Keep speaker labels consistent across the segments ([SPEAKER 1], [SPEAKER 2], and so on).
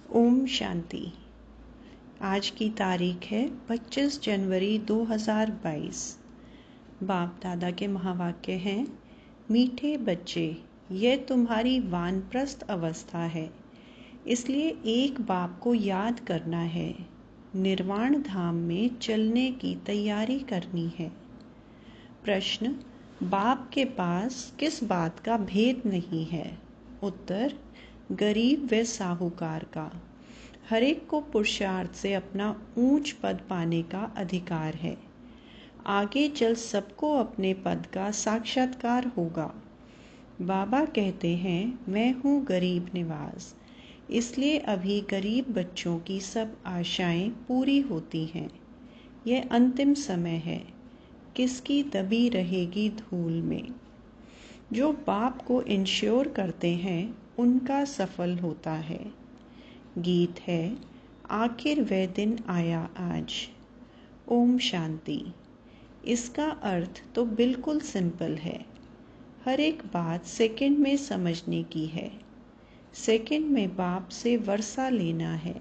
[SPEAKER 1] ओम शांति। आज की तारीख है 25 जनवरी 2022। बाप दादा के महावाक्य हैं, मीठे बच्चे, यह तुम्हारी वानप्रस्थ अवस्था है, इसलिए एक बाप को याद करना है, निर्वाण धाम में चलने की तैयारी करनी है। प्रश्न, बाप के पास किस बात का भेद नहीं है? उत्तर, गरीब व साहूकार का। हर एक को पुरुषार्थ से अपना ऊंच पद पाने का अधिकार है। आगे चल सबको अपने पद का साक्षात्कार होगा। बाबा कहते हैं, मैं हूँ गरीब निवास, इसलिए अभी गरीब बच्चों की सब आशाएं पूरी होती हैं। यह अंतिम समय है, किसकी दबी रहेगी धूल में। जो बाप को इंश्योर करते हैं उनका सफल होता है। गीत है, आखिर वह दिन आया आज। ओम शांति। इसका अर्थ तो बिल्कुल सिंपल है। हर एक बात सेकंड में समझने की है। सेकंड में बाप से वर्षा लेना है।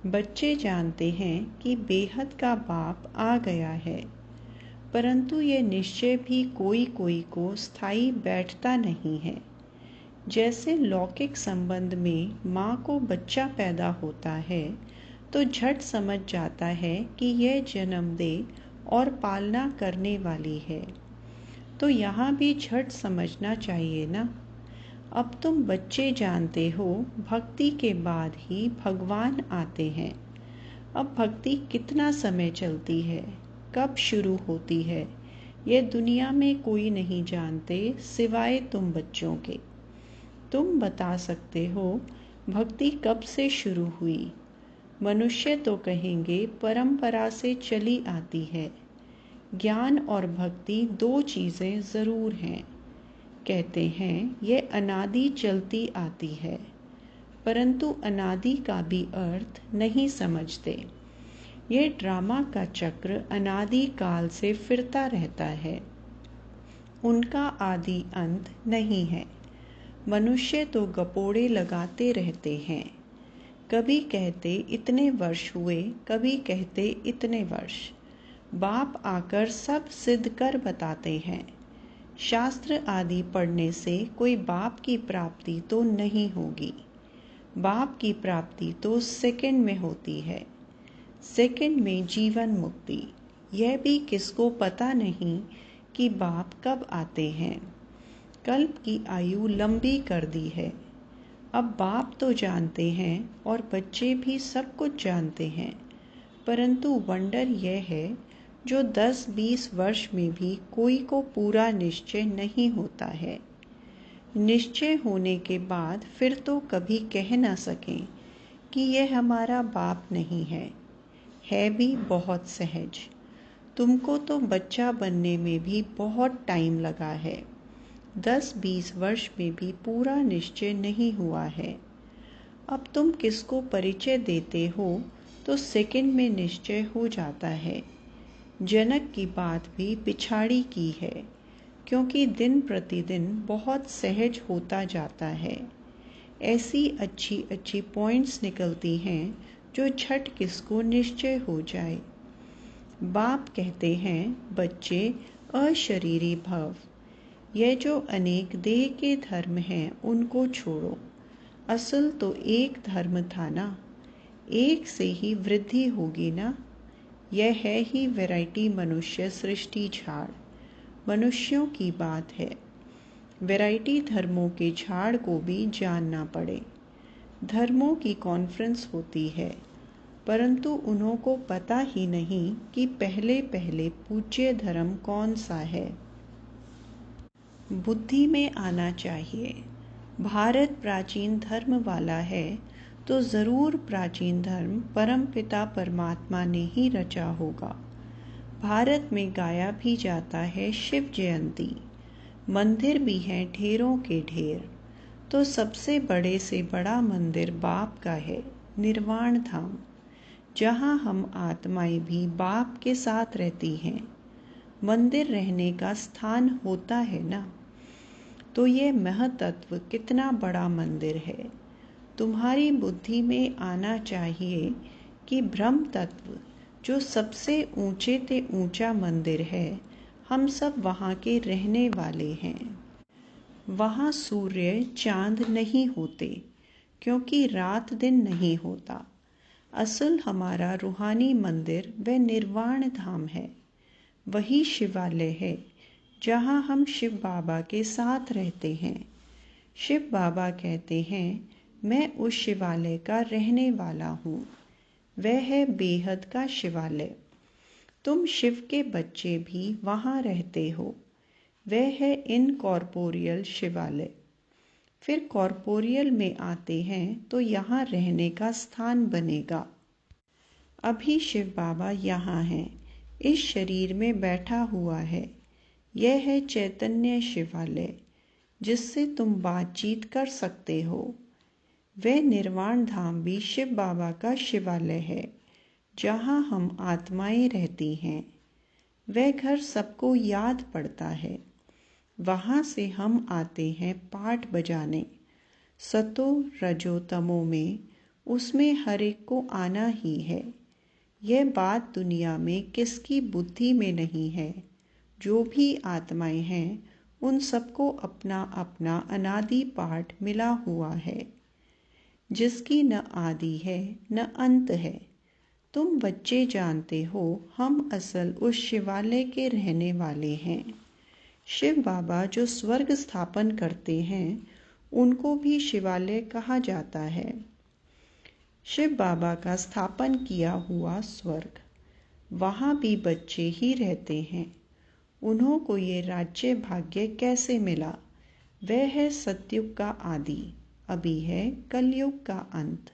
[SPEAKER 1] बच्चे जानते हैं कि बेहद का बाप आ गया है, परंतु ये निश्चय भी कोई कोई को स्थायी बैठता नहीं है। जैसे लौकिक संबंध में माँ को बच्चा पैदा होता है तो झट समझ जाता है कि यह जन्म दे और पालना करने वाली है, तो यहाँ भी झट समझना चाहिए ना। अब तुम बच्चे जानते हो, भक्ति के बाद ही भगवान आते हैं। अब भक्ति कितना समय चलती है, कब शुरू होती है, यह दुनिया में कोई नहीं जानते सिवाय तुम बच्चों के। तुम बता सकते हो भक्ति कब से शुरू हुई। मनुष्य तो कहेंगे परंपरा से चली आती है। ज्ञान और भक्ति दो चीज़ें ज़रूर हैं। कहते हैं यह अनादि चलती आती है, परंतु अनादि का भी अर्थ नहीं समझते। ये ड्रामा का चक्र अनादि काल से फिरता रहता है, उनका आदि अंत नहीं है। मनुष्य तो गपोड़े लगाते रहते हैं, कभी कहते इतने वर्ष हुए, कभी कहते इतने वर्ष। बाप आकर सब सिद्ध कर बताते हैं। शास्त्र आदि पढ़ने से कोई बाप की प्राप्ति तो नहीं होगी। बाप की प्राप्ति तो सेकंड में होती है। सेकंड में जीवन मुक्ति। यह भी किसको पता नहीं कि बाप कब आते हैं। कल्प की आयु लंबी कर दी है। अब बाप तो जानते हैं और बच्चे भी सब कुछ जानते हैं, परंतु वंडर यह है जो 10-20 वर्ष में भी कोई को पूरा निश्चय नहीं होता है। निश्चय होने के बाद फिर तो कभी कह ना सकें कि यह हमारा बाप नहीं है भी बहुत सहज। तुमको तो बच्चा बनने में भी बहुत टाइम लगा है। 10-20 वर्ष में भी पूरा निश्चय नहीं हुआ है। अब तुम किसको परिचय देते हो तो सेकंड में निश्चय हो जाता है। जनक की बात भी पिछाड़ी की है, क्योंकि दिन प्रतिदिन बहुत सहज होता जाता है। ऐसी अच्छी अच्छी पॉइंट्स निकलती हैं जो झट किसको निश्चय हो जाए। बाप कहते हैं, बच्चे अशरीरी भव। यह जो अनेक देह के धर्म हैं उनको छोड़ो। असल तो एक धर्म था ना, एक से ही वृद्धि होगी ना। यह है ही वैरायटी मनुष्य सृष्टि झाड़। मनुष्यों की बात है। वैरायटी धर्मों के झाड़ को भी जानना पड़े। धर्मों की कॉन्फ्रेंस होती है, परंतु उन्हों को पता ही नहीं कि पहले पहले पूज्य धर्म कौन सा है। बुद्धि में आना चाहिए। भारत प्राचीन धर्म वाला है तो ज़रूर प्राचीन धर्म परमपिता परमात्मा ने ही रचा होगा। भारत में गाया भी जाता है शिव जयंती। मंदिर भी हैं ढेरों के ढेर, तो सबसे बड़े से बड़ा मंदिर बाप का है, निर्वाण धाम, जहाँ हम आत्माएं भी बाप के साथ रहती हैं। मंदिर रहने का स्थान होता है ना, तो ये महतत्व कितना बड़ा मंदिर है। तुम्हारी बुद्धि में आना चाहिए कि ब्रह्म तत्व जो सबसे ऊंचे से ऊंचा मंदिर है, हम सब वहाँ के रहने वाले हैं। वहाँ सूर्य चांद नहीं होते, क्योंकि रात दिन नहीं होता। असल हमारा रूहानी मंदिर वह निर्वाण धाम है। वही शिवालय है जहाँ हम शिव बाबा के साथ रहते हैं। शिव बाबा कहते हैं, मैं उस शिवालय का रहने वाला हूँ। वह है बेहद का शिवालय। तुम शिव के बच्चे भी वहाँ रहते हो। वह है इनकॉर्पोरियल शिवालय। फिर कॉर्पोरियल में आते हैं तो यहाँ रहने का स्थान बनेगा। अभी शिव बाबा यहाँ हैं, इस शरीर में बैठा हुआ है। यह है चैतन्य शिवालय, जिससे तुम बातचीत कर सकते हो। वह निर्वाण धाम भी शिव बाबा का शिवालय है, जहाँ हम आत्माएं रहती हैं। वह घर सबको याद पड़ता है। वहाँ से हम आते हैं पाठ बजाने। सतो रजो तमो में, उसमें हर एक को आना ही है। यह बात दुनिया में किसकी बुद्धि में नहीं है। जो भी आत्माएं हैं, उन सबको अपना अपना अनादि पाठ मिला हुआ है, जिसकी न आदि है न अंत है। तुम बच्चे जानते हो, हम असल उस शिवालय के रहने वाले हैं। शिव बाबा जो स्वर्ग स्थापन करते हैं, उनको भी शिवालय कहा जाता है। शिव बाबा का स्थापन किया हुआ स्वर्ग, वहाँ भी बच्चे ही रहते हैं। उन्हों को ये राज्य भाग्य कैसे मिला? वह है सतयुग का आदि, अभी है कलयुग का अंत।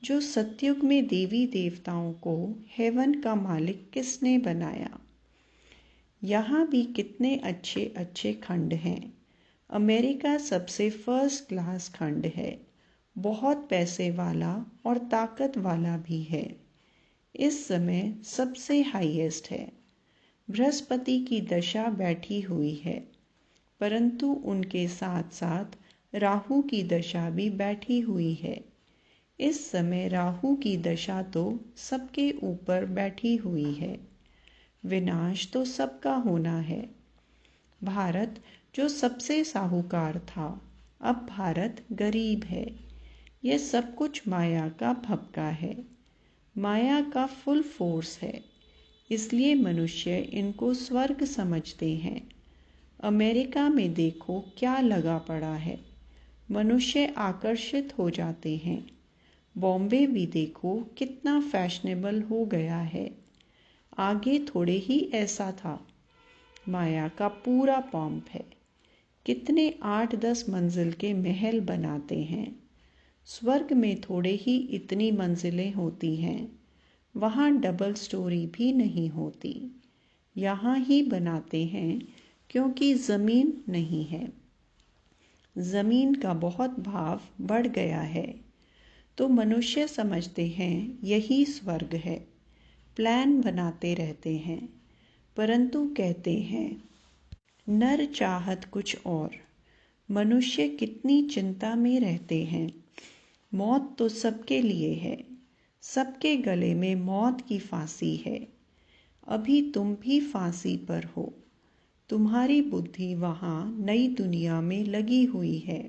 [SPEAKER 1] जो सतयुग में देवी देवताओं को हेवन का मालिक किसने बनाया? यहाँ भी कितने अच्छे अच्छे खंड हैं। अमेरिका सबसे फर्स्ट क्लास खंड है, बहुत पैसे वाला और ताकत वाला भी है। इस समय सबसे हाईएस्ट है। बृहस्पति की दशा बैठी हुई है, परंतु उनके साथ साथ राहु की दशा भी बैठी हुई है। इस समय राहु की दशा तो सबके ऊपर बैठी हुई है। विनाश तो सबका होना है। भारत जो सबसे साहूकार था, अब भारत गरीब है। यह सब कुछ माया का भपका है। माया का फुल फोर्स है, इसलिए मनुष्य इनको स्वर्ग समझते हैं। अमेरिका में देखो क्या लगा पड़ा है। मनुष्य आकर्षित हो जाते हैं। बॉम्बे भी देखो कितना फैशनेबल हो गया है। आगे थोड़े ही ऐसा था। माया का पूरा पॉम्प है। कितने 8-10 मंजिल के महल बनाते हैं। स्वर्ग में थोड़े ही इतनी मंजिलें होती हैं। वहाँ डबल स्टोरी भी नहीं होती। यहाँ ही बनाते हैं, क्योंकि ज़मीन नहीं है। ज़मीन का बहुत भाव बढ़ गया है, तो मनुष्य समझते हैं यही स्वर्ग है। प्लान बनाते रहते हैं, परंतु कहते हैं नर चाहत कुछ और। मनुष्य कितनी चिंता में रहते हैं। मौत तो सबके लिए है। सबके गले में मौत की फांसी है। अभी तुम भी फांसी पर हो। तुम्हारी बुद्धि वहाँ नई दुनिया में लगी हुई है।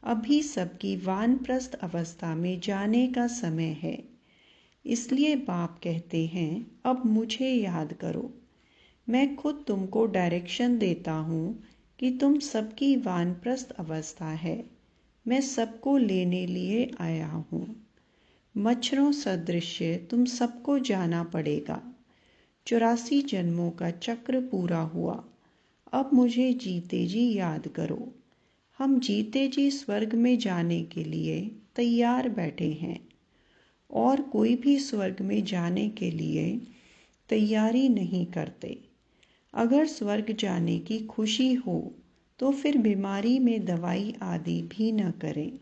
[SPEAKER 1] अभी सबकी वानप्रस्थ अवस्था में जाने का समय है। इसलिए बाप कहते हैं, अब मुझे याद करो। मैं खुद तुमको डायरेक्शन देता हूँ कि तुम सबकी वानप्रस्थ अवस्था है। मैं सबको लेने लिए आया हूँ। मच्छरों सदृश तुम सबको जाना पड़ेगा। 84 जन्मों का चक्र पूरा हुआ। अब मुझे जीते जी याद करो। हम जीते जी स्वर्ग में जाने के लिए तैयार बैठे हैं, और कोई भी स्वर्ग में जाने के लिए तैयारी नहीं करते। अगर स्वर्ग जाने की खुशी हो तो फिर बीमारी में दवाई आदि भी न करें।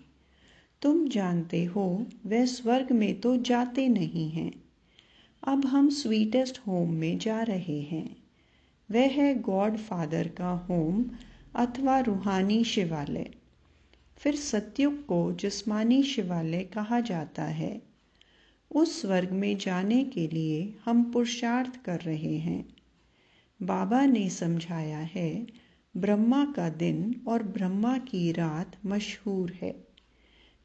[SPEAKER 1] तुम जानते हो वह स्वर्ग में तो जाते नहीं हैं। अब हम स्वीटेस्ट होम में जा रहे हैं। वह है गॉड फादर का होम अथवा रूहानी शिवालय। फिर सतयुग को जिस्मानी शिवालय कहा जाता है। उस स्वर्ग में जाने के लिए हम पुरुषार्थ कर रहे हैं। बाबा ने समझाया है, ब्रह्मा का दिन और ब्रह्मा की रात मशहूर है।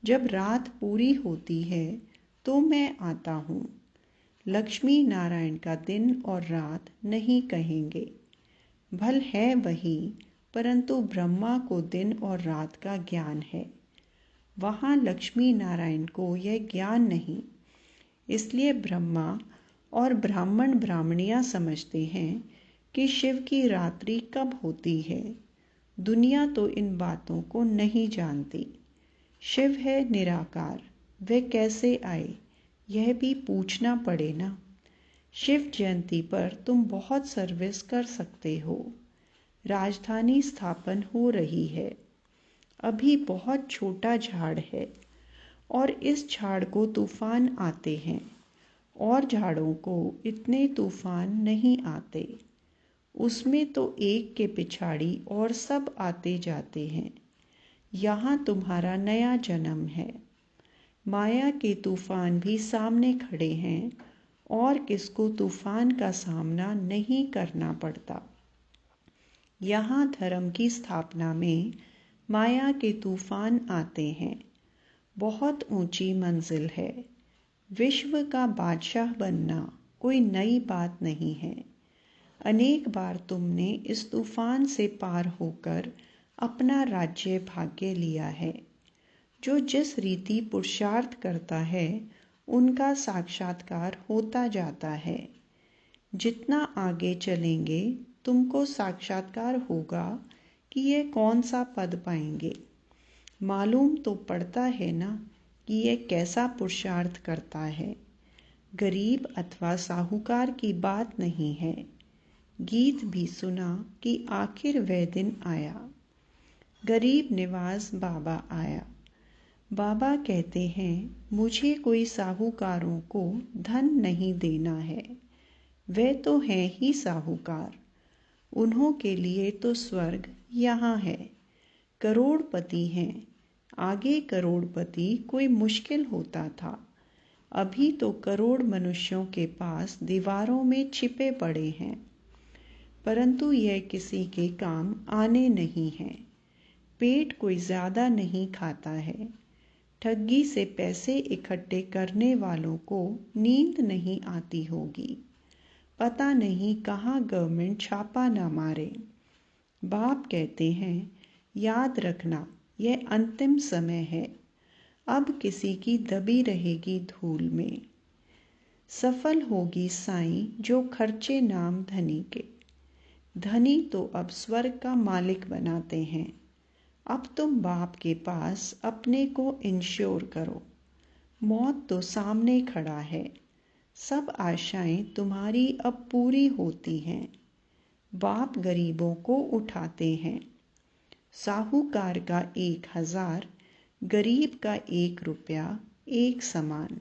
[SPEAKER 1] जब रात पूरी होती है तो मैं आता हूँ। लक्ष्मी नारायण का दिन और रात नहीं कहेंगे। भल है वही, परंतु ब्रह्मा को दिन और रात का ज्ञान है। वहाँ लक्ष्मी नारायण को यह ज्ञान नहीं, इसलिए ब्रह्मा और ब्राह्मण ब्राह्मणियाँ समझते हैं कि शिव की रात्रि कब होती है। दुनिया तो इन बातों को नहीं जानती। शिव है निराकार, वे कैसे आए यह भी पूछना पड़े ना। शिव जयंती पर तुम बहुत सर्विस कर सकते हो। राजधानी स्थापन हो रही है। अभी बहुत छोटा झाड़ है और इस झाड़ को तूफान आते हैं और झाड़ों को इतने तूफान नहीं आते। उसमें तो एक के पिछाड़ी और सब आते जाते हैं। यहाँ तुम्हारा नया जन्म है। माया के तूफान भी सामने खड़े हैं और किसको तूफान का सामना नहीं करना पड़ता। यहाँ धर्म की स्थापना में माया के तूफान आते हैं। बहुत ऊंची मंजिल है। विश्व का बादशाह बनना कोई नई बात नहीं है। अनेक बार तुमने इस तूफान से पार होकर अपना राज्य भाग्य लिया है। जो जिस रीति पुरुषार्थ करता है उनका साक्षात्कार होता जाता है। जितना आगे चलेंगे तुमको साक्षात्कार होगा कि ये कौन सा पद पाएंगे। मालूम तो पड़ता है ना कि ये कैसा पुरुषार्थ करता है। गरीब अथवा साहूकार की बात नहीं है। गीत भी सुना कि आखिर वह दिन आया। गरीब निवास बाबा आया। बाबा कहते हैं, मुझे कोई साहूकारों को धन नहीं देना है। वे तो हैं ही साहूकार। उन्हों के लिए तो स्वर्ग यहाँ है। करोड़पति हैं। आगे करोड़पति कोई मुश्किल होता था। अभी तो करोड़ मनुष्यों के पास दीवारों में छिपे पड़े हैं, परंतु यह किसी के काम आने नहीं हैं। पेट कोई ज़्यादा नहीं खाता है। ठगी से पैसे इकट्ठे करने वालों को नींद नहीं आती होगी। पता नहीं कहाँ गवर्नमेंट छापा ना मारे। बाप कहते हैं, याद रखना यह अंतिम समय है। अब किसी की दबी रहेगी धूल में। सफल होगी साईं जो खर्चे नाम धनी के। धनी तो अब स्वर्ग का मालिक बनाते हैं। अब तुम बाप के पास अपने को इंश्योर करो। मौत तो सामने खड़ा है। सब आशाएं तुम्हारी अब पूरी होती हैं। बाप गरीबों को उठाते हैं। साहूकार का 1000, गरीब का 1 रुपया एक समान।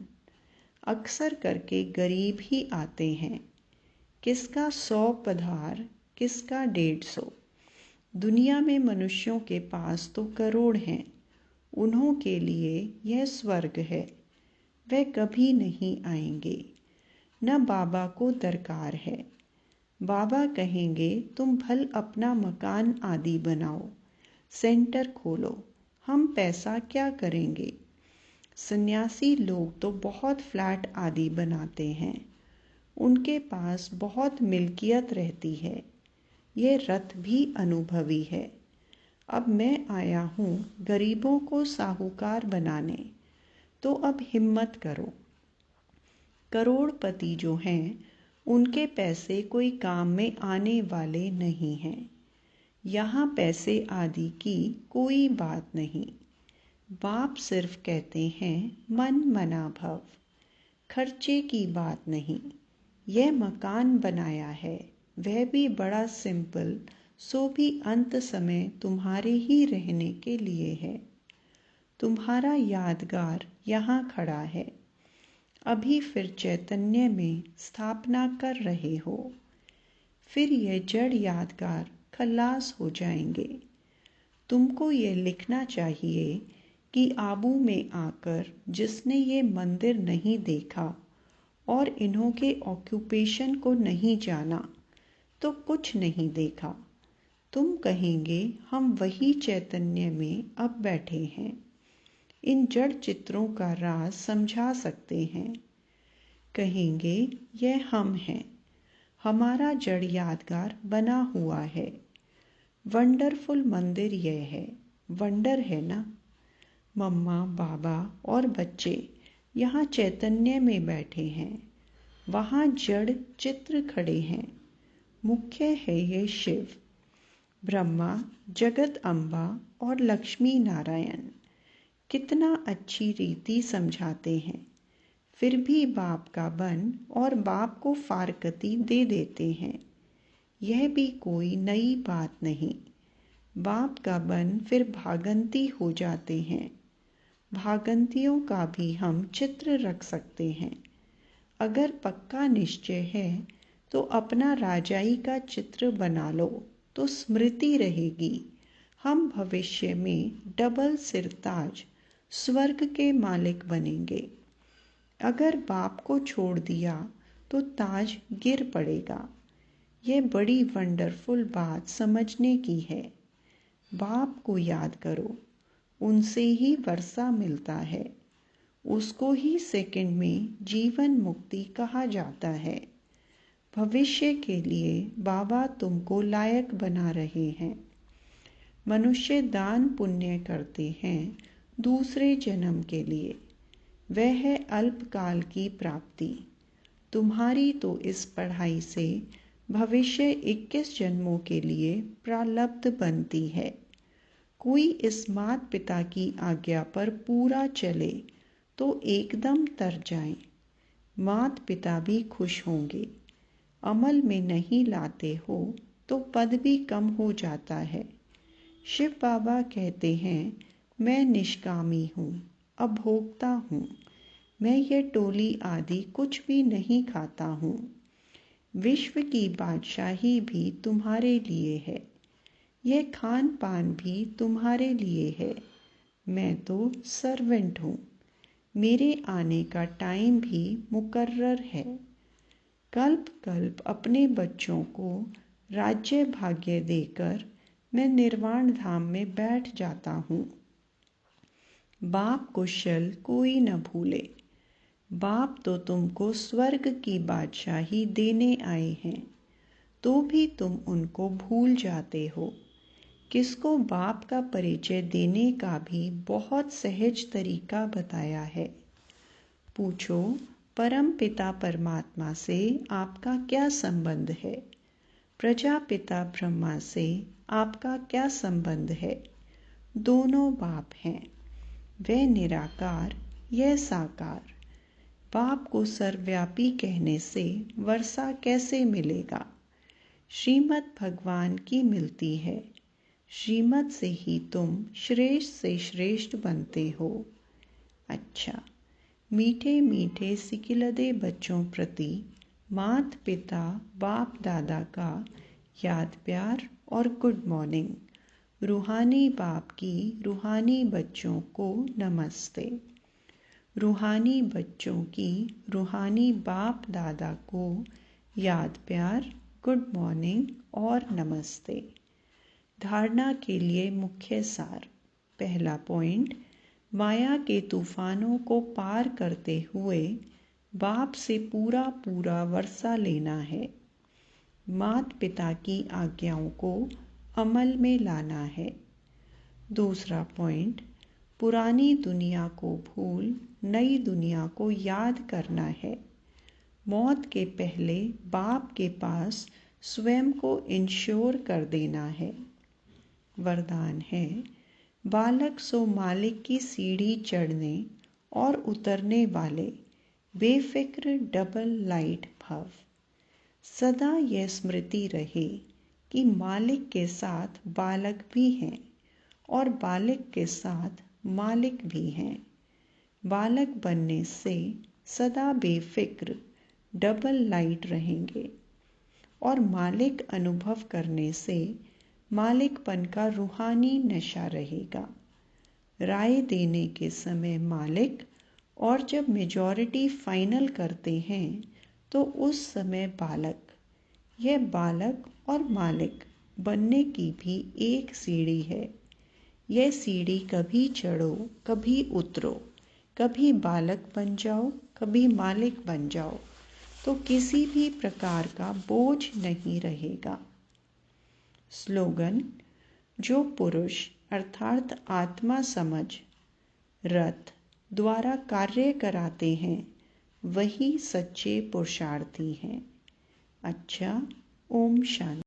[SPEAKER 1] अक्सर करके गरीब ही आते हैं। किसका 100 पधार, किसका 150। दुनिया में मनुष्यों के पास तो करोड़ हैं। उन्हों के लिए यह स्वर्ग है। वे कभी नहीं आएंगे। न बाबा को दरकार है। बाबा कहेंगे तुम भल अपना मकान आदि बनाओ, सेंटर खोलो, हम पैसा क्या करेंगे। सन्यासी लोग तो बहुत फ्लैट आदि बनाते हैं। उनके पास बहुत मिल्कियत रहती है। ये रथ भी अनुभवी है। अब मैं आया हूँ गरीबों को साहूकार बनाने, तो अब हिम्मत करो। करोड़पति जो हैं उनके पैसे कोई काम में आने वाले नहीं हैं। यहाँ पैसे आदि की कोई बात नहीं। बाप सिर्फ कहते हैं मन मना भव। खर्चे की बात नहीं। यह मकान बनाया है, वह भी बड़ा सिंपल, सो भी अंत समय तुम्हारे ही रहने के लिए है। तुम्हारा यादगार यहाँ खड़ा है। अभी फिर चैतन्य में स्थापना कर रहे हो। फिर यह जड़ यादगार खलास हो जाएंगे। तुमको ये लिखना चाहिए कि आबू में आकर जिसने ये मंदिर नहीं देखा और इन्हों के ऑक्यूपेशन को नहीं जाना तो कुछ नहीं देखा। तुम कहेंगे हम वही चैतन्य में अब बैठे हैं, इन जड़ चित्रों का राज समझा सकते हैं। कहेंगे यह हम हैं, हमारा जड़ यादगार बना हुआ है। वंडरफुल मंदिर यह है, वंडर है ना। मम्मा बाबा और बच्चे यहाँ चैतन्य में बैठे हैं, वहाँ जड़ चित्र खड़े हैं। मुख्य है ये शिव, ब्रह्मा, जगत अम्बा और लक्ष्मी नारायण। कितना अच्छी रीति समझाते हैं, फिर भी बाप का बन और बाप को फारकती दे देते हैं। यह भी कोई नई बात नहीं। बाप का बन फिर भागंती हो जाते हैं। भागंतियों का भी हम चित्र रख सकते हैं। अगर पक्का निश्चय है तो अपना राजाई का चित्र बना लो तो स्मृति रहेगी। हम भविष्य में डबल सिरताज स्वर्ग के मालिक बनेंगे। अगर बाप को छोड़ दिया तो ताज गिर पड़ेगा। यह बड़ी वंडरफुल बात समझने की है। बाप को याद करो, उनसे ही वर्षा मिलता है, उसको ही सेकंड में जीवन मुक्ति कहा जाता है। भविष्य के लिए बाबा तुमको लायक बना रहे हैं। मनुष्य दान पुण्य करते हैं दूसरे जन्म के लिए, वह है अल्पकाल की प्राप्ति। तुम्हारी तो इस पढ़ाई से भविष्य 21 जन्मों के लिए प्रारब्ध बनती है। कोई इस माता पिता की आज्ञा पर पूरा चले तो एकदम तर जाएं। माता पिता भी खुश होंगे। अमल में नहीं लाते हो तो पद भी कम हो जाता है। शिव बाबा कहते हैं मैं निष्कामी हूँ, अभोक्ता हूँ, मैं ये टोली आदि कुछ भी नहीं खाता हूँ। विश्व की बादशाही भी तुम्हारे लिए है, यह खान पान भी तुम्हारे लिए है। मैं तो सर्वेंट हूँ, मेरे आने का टाइम भी मुकर्रर है। कल्प कल्प अपने बच्चों को राज्य भाग्य देकर मैं निर्वाण धाम में बैठ जाता हूँ। बाप कुशल कोई न भूले। बाप तो तुमको स्वर्ग की बादशाही देने आए हैं, तो भी तुम उनको भूल जाते हो। किसको बाप का परिचय देने का भी बहुत सहज तरीका बताया है। पूछो परम पिता परमात्मा से आपका क्या संबंध है, प्रजापिता ब्रह्मा से आपका क्या संबंध है। दोनों बाप हैं, वह निराकार यह साकार। बाप को सर्वव्यापी कहने से वर्षा कैसे मिलेगा। श्रीमत भगवान की मिलती है, श्रीमत से ही तुम श्रेष्ठ से श्रेष्ठ बनते हो। अच्छा, मीठे मीठे सिकिलदे बच्चों प्रति माता पिता बाप दादा का याद प्यार और गुड मॉर्निंग। रूहानी बाप की रूहानी बच्चों को नमस्ते। रूहानी बच्चों की रूहानी बाप दादा को याद प्यार, गुड मॉर्निंग और नमस्ते। धारणा के लिए मुख्य सार। पहला पॉइंट, माया के तूफानों को पार करते हुए बाप से पूरा पूरा वर्षा लेना है। माता पिता की आज्ञाओं को अमल में लाना है। दूसरा पॉइंट, पुरानी दुनिया को भूल नई दुनिया को याद करना है। मौत के पहले बाप के पास स्वयं को इंश्योर कर देना है। वरदान है, बालक सो मालिक की सीढ़ी चढ़ने और उतरने वाले बेफिक्र डबल लाइट भव। सदा यह स्मृति रहे कि मालिक के साथ बालक भी हैं और बालक के साथ मालिक भी हैं। बालक बनने से सदा बेफिक्र डबल लाइट रहेंगे और मालिक अनुभव करने से मालिकपन का रूहानी नशा रहेगा। राय देने के समय मालिक, और जब मेजॉरिटी फाइनल करते हैं तो उस समय बालक। यह बालक और मालिक बनने की भी एक सीढ़ी है। यह सीढ़ी कभी चढ़ो कभी उतरो, कभी बालक बन जाओ कभी मालिक बन जाओ, तो किसी भी प्रकार का बोझ नहीं रहेगा। स्लोगन: जो पुरुष अर्थात आत्मा समझ रथ द्वारा कार्य कराते हैं वही सच्चे पुरुषार्थी हैं। अच्छा, ओम शांति।